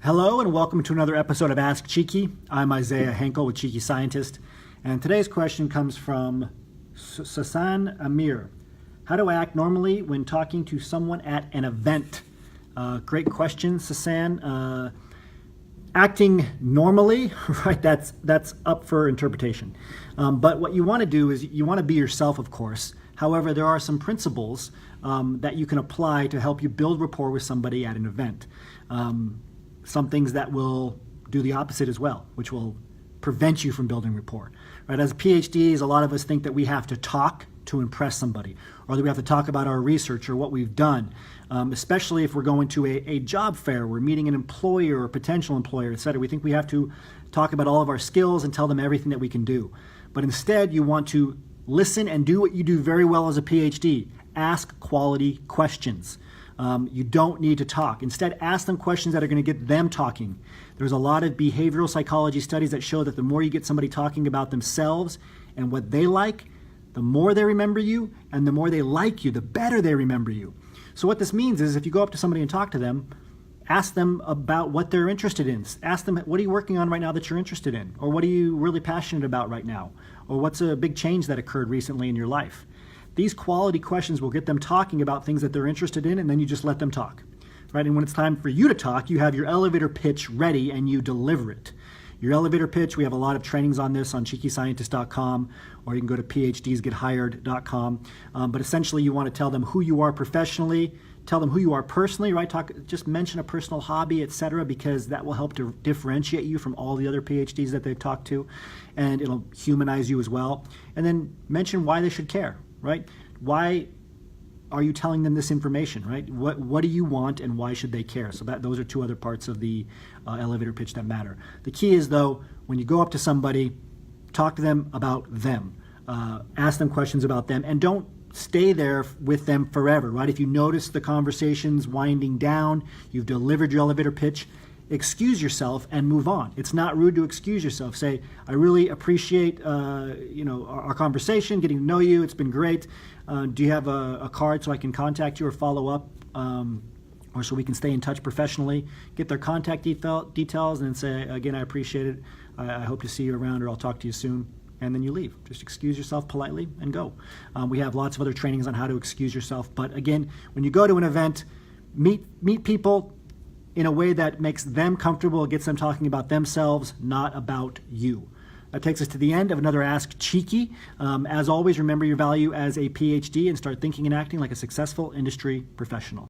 Hello and welcome to another episode of Ask Cheeky. I'm Isaiah Henkel with Cheeky Scientist, and today's question comes from Sasan Amir. How do I act normally when talking to someone at an event? Great question, Sasan. Acting normally, right? That's up for interpretation. But what you want to do is you want to be yourself, of course. However, there are some principles that you can apply to help you build rapport with somebody at an event. Some things that will do the opposite as well, which will prevent you from building rapport. Right? As PhDs, a lot of us think that we have to talk to impress somebody, or that we have to talk about our research or what we've done, especially if we're going to a job fair, we're meeting an employer or potential employer, etc. We think we have to talk about all of our skills and tell them everything that we can do. But instead, you want to listen and do what you do very well as a PhD. Ask quality questions. You don't need to talk. Instead, ask them questions that are going to get them talking. There's a lot of behavioral psychology studies that show that the more you get somebody talking about themselves and what they like, the more they remember you, and the more they like you, the better they remember you. So what this means is if you go up to somebody and talk to them, ask them about what they're interested in. Ask them, what are you working on right now that you're interested in? Or what are you really passionate about right now? Or what's a big change that occurred recently in your life? These quality questions will get them talking about things that they're interested in, and then you just let them talk, right? And when it's time for you to talk, you have your elevator pitch ready and you deliver it. Your elevator pitch, we have a lot of trainings on this on cheekyscientist.com, or you can go to phdsgethired.com. But essentially, you want to tell them who you are professionally, tell them who you are personally, right? Just mention a personal hobby, etc., because that will help to differentiate you from all the other PhDs that they've talked to, and it'll humanize you as well. And then mention why they should care. Right? Why are you telling them this information, right? What do you want and why should they care? So those are two other parts of the elevator pitch that matter. The key is, though, when you go up to somebody, talk to them about them. Ask them questions about them, and don't stay there with them forever, right? If you notice the conversation's winding down, you've delivered your elevator pitch, excuse yourself and move on. It's not rude to excuse yourself. Say, I really appreciate our conversation, getting to know you. It's been great. Do you have a card so I can contact you or follow up, or so we can stay in touch professionally? Get their contact details and then say, again, I appreciate it. I hope to see you around, or I'll talk to you soon. And then you leave. Just excuse yourself politely and go. We have lots of other trainings on how to excuse yourself. But again, when you go to an event, meet people in a way that makes them comfortable, gets them talking about themselves, not about you. That takes us to the end of another Ask Cheeky. As always, remember your value as a PhD and start thinking and acting like a successful industry professional.